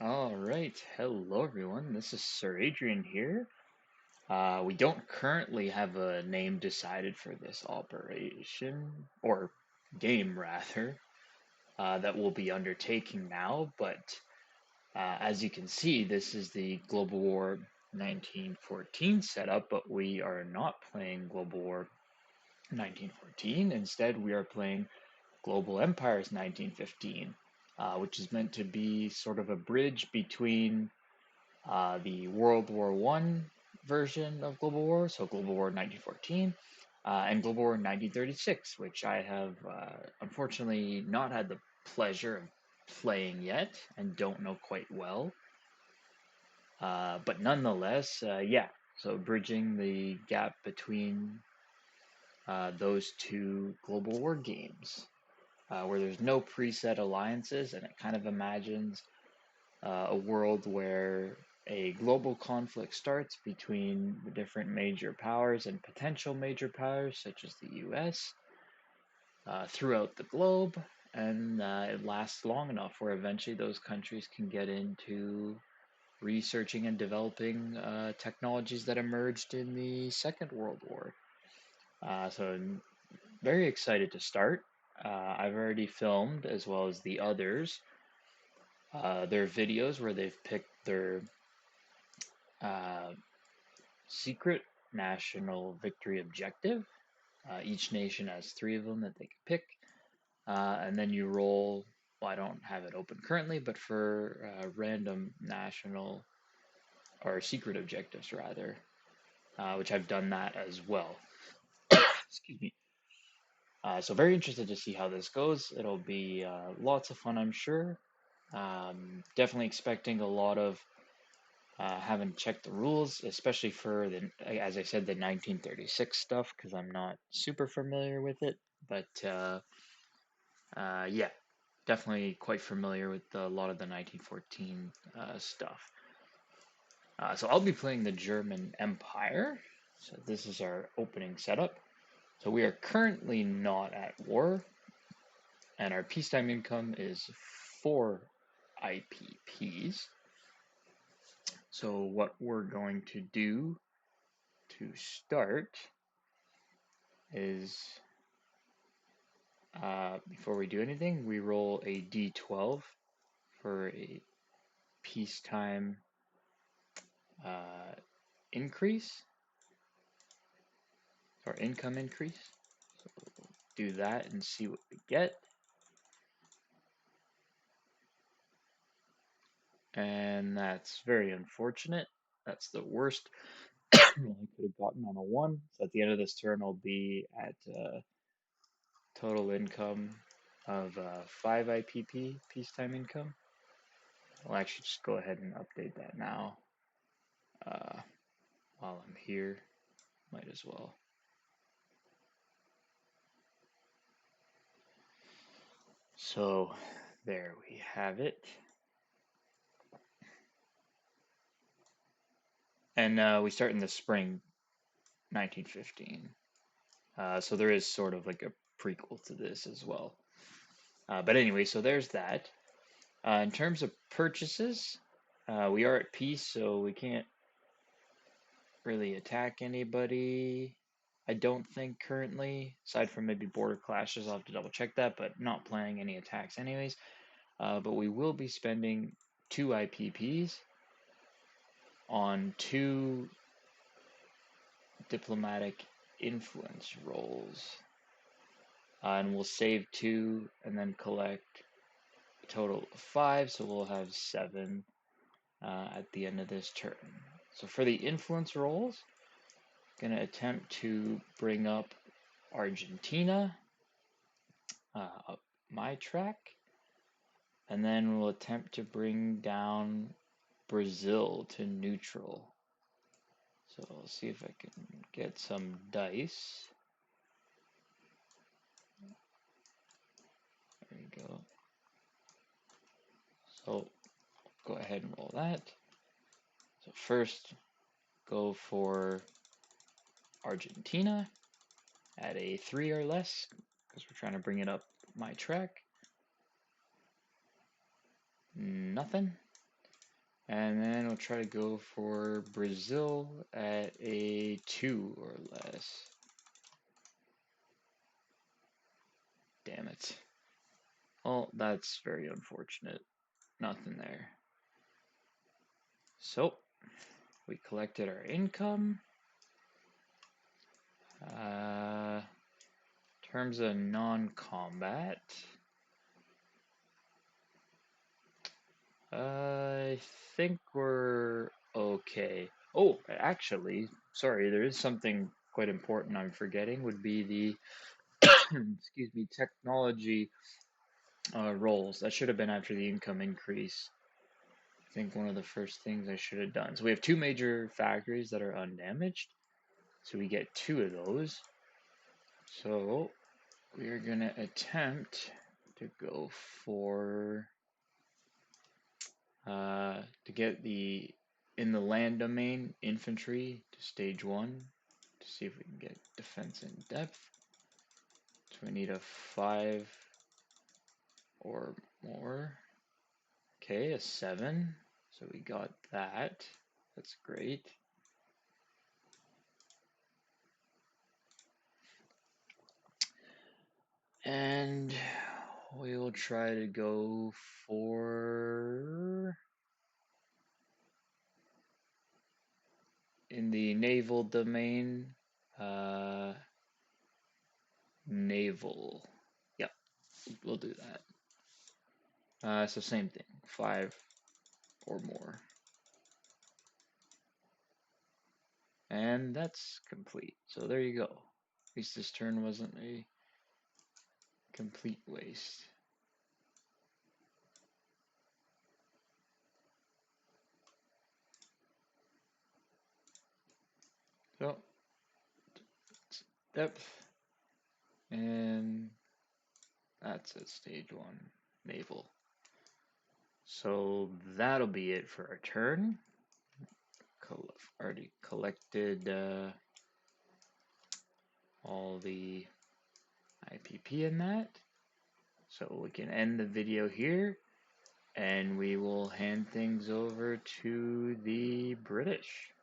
All right, hello everyone. This is Sir Adrian here. We don't currently have a name decided for this operation, or game rather, that we'll be undertaking now, but as you can see, this is the Global War 1914 setup, but we are not playing Global War 1914. Instead, we are playing Global Empires 1915, which is meant to be sort of a bridge between the World War One version of Global War, so Global War 1914, and Global War 1936, which I have unfortunately not had the pleasure of playing yet and don't know quite well. But nonetheless, yeah, so bridging the gap between those two Global War games, where there's no preset alliances, and it kind of imagines a world where a global conflict starts between the different major powers and potential major powers, such as the US, throughout the globe, and it lasts long enough where eventually those countries can get into researching and developing technologies that emerged in the Second World War. So I'm very excited to start. I've already filmed, as well as the others, their videos where they've picked their uh, secret national victory objective. Each nation has three of them that they can pick, and then you roll. Well, I don't have it open currently, but for random national or secret objectives, rather, which I've done that as well. Excuse me. So very interested to see how this goes. It'll be lots of fun, I'm sure. Definitely expecting a lot of haven't checked the rules, especially for the, as I said, the 1936 stuff, because I'm not super familiar with it. But yeah, definitely quite familiar with a lot of the 1914 stuff. So I'll be playing the German Empire. So this is our opening setup. So we are currently not at war, and our peacetime income is 4 IPPs. So what we're going to do to start is, before we do anything, we roll a d12 for a peacetime uh, increase, or income increase. So we'll do that and see what we get. And that's very unfortunate. That's the worst I could have gotten on a 1. So at the end of this turn, I'll be at total income of 5 IPP, peacetime income. I'll actually just go ahead and update that now while I'm here. Might as well. So there we have it. And we start in the spring 1915. So there is sort of like a prequel to this as well. But anyway, so there's that. In terms of purchases, we are at peace, so we can't really attack anybody. I don't think currently, aside from maybe border clashes. I'll have to double check that, but not planning any attacks anyways. But we will be spending 2 IPPs on 2 diplomatic influence rolls. And we'll save 2 and then collect a total of 5, so we'll have 7 at the end of this turn. So for the influence rolls, I'm going to attempt to bring up Argentina up my track, and then we'll attempt to bring down Brazil to neutral. So I'll see if I can get some dice. There we go. So go ahead and roll that. So first, go for Argentina at a 3 or less, because we're trying to bring it up my track. Nothing. And then we'll try to go for Brazil at a 2 or less. Damn it. Well, that's very unfortunate. Nothing there. So, we collected our income. Terms of non-combat, I think we're okay. Oh, actually, sorry, there is something quite important I'm forgetting, would be the, excuse me, technology roles. That should have been after the income increase. I think one of the first things I should have done. So we have two major factories that are undamaged. So we get two of those. So we're gonna attempt to go for to get the in the land domain infantry to stage 1 to see if we can get defense in depth. So we need a 5 or more. Okay, a 7. So we got that. That's great. And we will try to go for in the naval domain, naval. Yep, we'll do that. So same thing, 5 or more. And that's complete. So there you go. At least this turn wasn't a complete waste. So, depth, and that's at stage 1, naval. So that'll be it for our turn. Already collected all the IPP in that. So we can end the video here, and we will hand things over to the British.